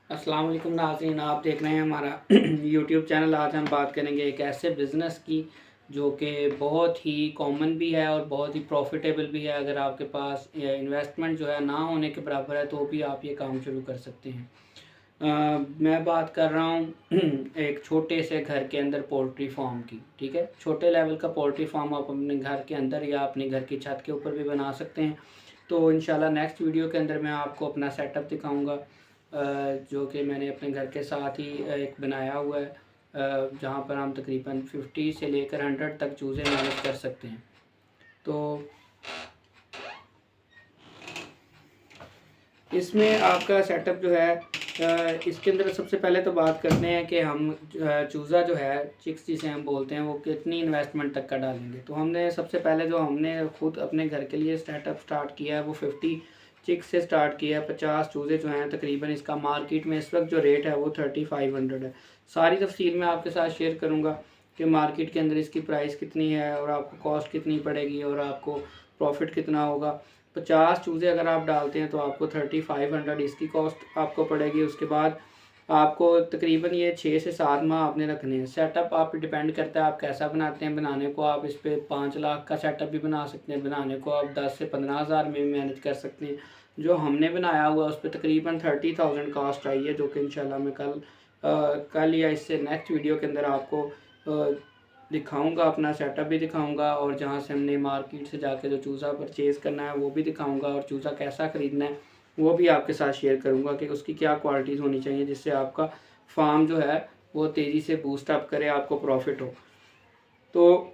अस्सलाम वालेकुम नाज़रीन, आप देख रहे हैं हमारा यूट्यूब चैनल। आज हम बात करेंगे एक ऐसे बिज़नेस की जो कि बहुत ही कॉमन भी है और बहुत ही प्रॉफिटेबल भी है। अगर आपके पास इन्वेस्टमेंट जो है ना होने के बराबर है तो भी आप ये काम शुरू कर सकते हैं। मैं बात कर रहा हूँ एक छोटे से घर के अंदर पोल्ट्री फार्म की। ठीक है, छोटे लेवल का पोल्ट्री फार्म आप अपने घर के अंदर या अपने घर की छत के ऊपर भी बना सकते हैं। तो इंशाल्लाह नेक्स्ट वीडियो के अंदर मैं आपको अपना सेटअप दिखाऊंगा, जो कि मैंने अपने घर के साथ ही एक बनाया हुआ है, जहाँ पर हम तकरीबन 50 से लेकर 100 तक चूज़े मैनेज कर सकते हैं। तो इसमें आपका सेटअप जो है, इसके अंदर सबसे पहले तो बात करते हैं कि हम चूज़ा जो है, चिक्स जिसे हम बोलते हैं, वो कितनी इन्वेस्टमेंट तक का डालेंगे। तो हमने सबसे पहले जो हमने खुद अपने घर के लिए सेटअप स्टार्ट किया है वो 50 चिक्स से स्टार्ट किया है। 50 चूज़े जो हैं तकरीबन, इसका मार्केट में इस वक्त जो रेट है वो 3500 है। सारी तफसील मैं आपके साथ शेयर करूँगा कि मार्केट के अंदर इसकी प्राइस कितनी है और आपको कॉस्ट कितनी पड़ेगी और आपको प्रॉफिट कितना होगा। 50 चूज़े अगर आप डालते हैं तो आपको 3500 इसकी कॉस्ट आपको पड़ेगी। उसके बाद आपको तकरीबन ये 6 से 7 माह आपने रखने हैं। सेटअप आप पे डिपेंड करता है आप कैसा बनाते हैं। बनाने को आप इस पर 5 लाख का सेटअप भी बना सकते हैं, बनाने को आप 10 से 15 हज़ार में भी मैनेज कर सकते हैं। जो हमने बनाया हुआ उस पर तकरीबन 30,000 कॉस्ट आई है, जो कि इंशाल्लाह मैं कल या इससे नेक्स्ट वीडियो के अंदर आपको दिखाऊंगा। अपना सेटअप भी दिखाऊंगा और जहाँ से हमने मार्केट से जाके जो चूज़ा परचेज़ करना है वो भी दिखाऊंगा और चूज़ा कैसा ख़रीदना है वो भी आपके साथ शेयर करूंगा कि उसकी क्या क्वालिटीज़ होनी चाहिए जिससे आपका फार्म जो है वो तेज़ी से बूस्ट अप करे, आपको प्रॉफिट हो। तो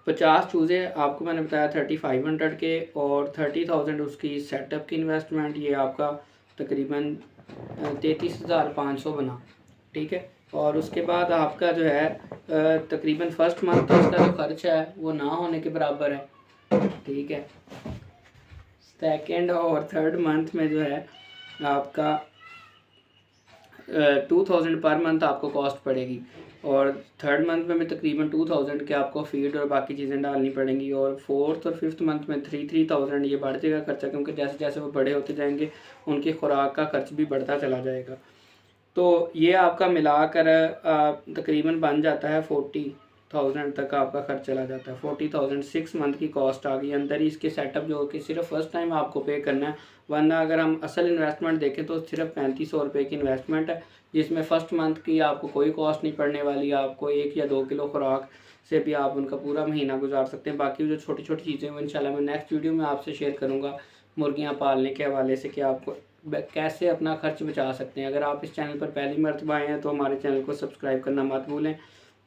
50 चूज़े आपको मैंने बताया 3500 के, और 30,000 उसकी सेटअप की इन्वेस्टमेंट, ये आपका तकरीबन 33,500 बना। ठीक है, और उसके बाद आपका जो है तकरीबन फर्स्ट मंथ का इसका जो खर्च है वो ना होने के बराबर है। ठीक है, सेकेंड और थर्ड मंथ में जो है आपका 2000 पर मंथ आपको कॉस्ट पड़ेगी, और थर्ड मंथ में तकरीबन 2000 के आपको फीड और बाकी चीज़ें डालनी पड़ेंगी, और फोर्थ और फिफ्थ मंथ में 3000 ये बढ़ जाएगा खर्चा, क्योंकि जैसे जैसे वो बड़े होते जाएंगे उनकी खुराक का खर्च भी बढ़ता चला जाएगा। तो ये आपका मिलाकर तकरीबन बन जाता है 40,000 तक आपका खर्च चला जाता है। 40,000 6 मंथ की कॉस्ट आ गई। अंदर ही इसके सेटअप जो कि सिर्फ फर्स्ट टाइम आपको पे करना है, वरना अगर हम असल इन्वेस्टमेंट देखें तो सिर्फ 3500 रुपये की इन्वेस्टमेंट है, जिसमें फ़र्स्ट मंथ की आपको कोई कॉस्ट नहीं पड़ने वाली। आपको 1 या 2 किलो खुराक से भी आप उनका पूरा महीना गुजार सकते हैं। बाकी जो छोटी छोटी चीज़ें वो इंशाल्लाह मैं नेक्स्ट वीडियो में आपसे शेयर करूँगा मुर्गियाँ पालने के हवाले से, कि आपको कैसे अपना खर्च बचा सकते हैं। अगर आप इस चैनल पर पहली मर्तबा आए हैं तो हमारे चैनल को सब्सक्राइब करना मत भूलें,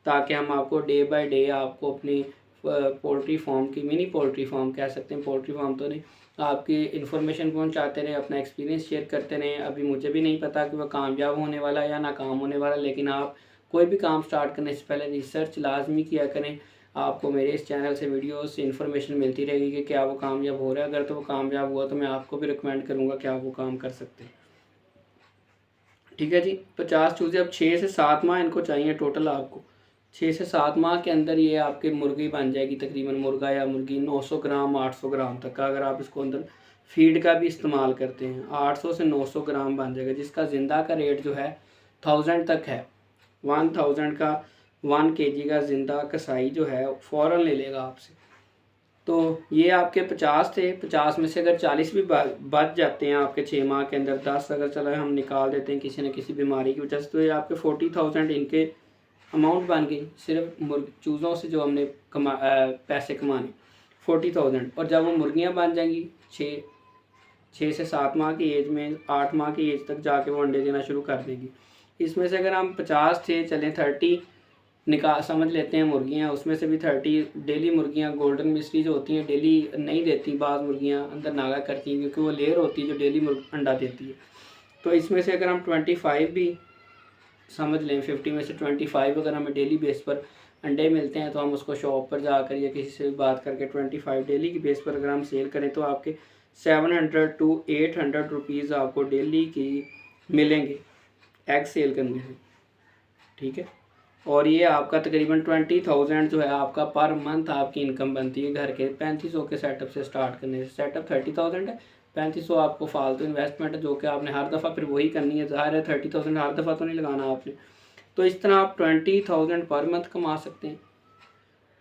ताकि हम आपको डे बाय डे आपको अपनी पोल्ट्री फार्म की, मिनी पोल्ट्री फार्म कह सकते हैं, पोल्ट्री फार्म तो नहीं, आपकी इन्फॉर्मेशन पहुंचाते रहें, अपना एक्सपीरियंस शेयर करते रहें। अभी मुझे भी नहीं पता कि वह कामयाब होने वाला है या नाकाम होने वाला, लेकिन आप कोई भी काम स्टार्ट करने से पहले रिसर्च लाजमी किया करें। आपको मेरे इस चैनल से वीडियो से इन्फॉर्मेशन मिलती रहेगी कि क्या वो कामयाब हो रहा है। अगर तो वो कामयाब हुआ तो मैं आपको भी रिकमेंड करूँगा कि आप वो काम कर सकते हैं। ठीक है जी, 50 चूज़े अब 6 से 7 माह इनको चाहिए टोटल। आपको 6 से 7 माह के अंदर ये आपके मुर्गी बन जाएगी। तकरीबन मुर्गा या मुर्गी 900 ग्राम 800 ग्राम तक का, अगर आप इसको अंदर फीड का भी इस्तेमाल करते हैं, 800 से 900 ग्राम बन जाएगा, जिसका ज़िंदा का रेट जो है 1000 तक है। 1000 का 1 kg का ज़िंदा कसाई जो है फ़ौरन ले लेगा आपसे। तो ये आपके 50 थे, 50 में से अगर 40 भी बच जाते हैं आपके 6 माह के अंदर, 10 अगर चलो हम निकाल देते हैं किसी न किसी बीमारी की वजह से, तो ये आपके 40,000 इनके अमाउंट बन गई सिर्फ चूज़ों से जो हमने पैसे कमाने 40,000। और जब वो मुर्गियाँ बन जाएंगी 6 से 7 माह की एज में, 8 माह की एज तक जाके वो अंडे देना शुरू कर देगी। इसमें से अगर हम 50 थे, चलें 30 निकाल समझ लेते हैं मुर्गियाँ, उसमें से भी 30 डेली मुर्गियाँ गोल्डन मिस्ट्री जो होती हैं डेली नहीं देती, बाज़ मुर्गियाँ अंदर नागा करती हैं क्योंकि वो लेयर होती है जो डेली अंडा देती है। तो इसमें से अगर हम 25 भी समझ लें, 50 में से 25 अगर हमें डेली बेस पर अंडे मिलते हैं तो हम उसको शॉप पर जाकर या किसी से बात करके 25 डेली की बेस पर अगर हम सेल करें तो आपके 700 to 800 रुपीज़ आपको डेली की मिलेंगे एग सेल करने से। ठीक है, और ये आपका तकरीबन 20,000 जो है आपका पर मंथ आपकी इनकम बनती है घर के 3500 के सेटअप से स्टार्ट करने से। सेटअप 30,000 है, 3500 आपको फालतू इन्वेस्टमेंट है जो कि आपने हर दफ़ा फिर वही करनी है। ज़ाहिर है 30,000 हर दफ़ा तो नहीं लगाना आपने। तो इस तरह आप 20,000 पर मंथ कमा सकते हैं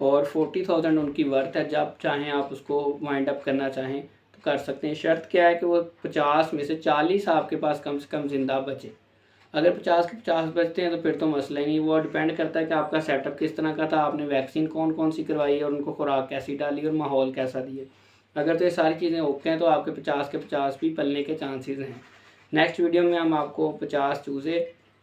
और 40,000 उनकी वर्थ है। जब चाहें आप उसको वाइंड अप करना चाहें तो कर सकते हैं। शर्त क्या है कि वो 50 में से 40 आपके पास कम से कम ज़िंदा बचे। अगर 50 के 50 बचते हैं तो फिर तो मसला ही नहीं। वो डिपेंड करता है कि आपका सेटअप किस तरह का था, आपने वैक्सीन कौन कौन सी करवाई और उनको खुराक कैसी डाली और माहौल कैसा दिए। अगर तो ये सारी चीज़ें ओके हैं तो आपके 50 के 50 भी पलने के चांसेस हैं। नेक्स्ट वीडियो में हम आपको 50 चूज़े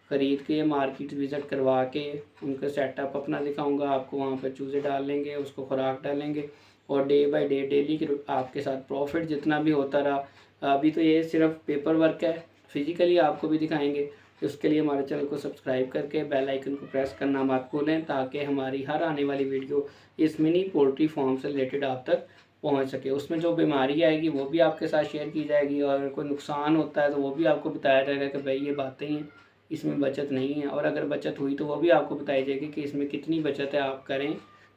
ख़रीद के मार्केट विज़िट करवा के उनका सेटअप अपना दिखाऊंगा आपको। वहाँ पर चूज़े डाल लेंगे, उसको खुराक डालेंगे और डे बाय डे डेली के आपके साथ प्रॉफिट जितना भी होता रहा। अभी तो ये सिर्फ पेपर वर्क है, फिज़िकली आपको भी दिखाएंगे। उसके लिए हमारे चैनल को सब्सक्राइब करके बेल आइकन को प्रेस करना मत भूलें ताकि हमारी हर आने वाली वीडियो इस मिनी पोल्ट्री फार्म से रिलेटेड आप तक पहुंच सके। उसमें जो बीमारी आएगी वो भी आपके साथ शेयर की जाएगी और अगर कोई नुकसान होता है तो वो भी आपको बताया जाएगा कि भाई ये बातें हैं, इसमें बचत नहीं है। और अगर बचत हुई तो वो भी आपको बताई जाएगी कि इसमें कितनी बचत है, आप करें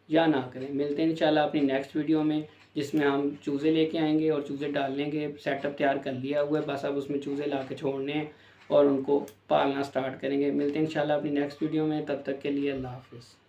या ना करें। मिलते हैं इंशाल्लाह अपनी नेक्स्ट वीडियो में जिसमें हम चूज़े लेके आएंगे और चूज़े डाल लेंगे। सेटअप तैयार कर लिया हुआ है, बस अब उसमें चूज़े ला के छोड़ने हैं और उनको पालना स्टार्ट करेंगे। मिलते हैं इंशाल्लाह अपनी नेक्स्ट वीडियो में, तब तक के लिए अल्लाह हाफ़िज़।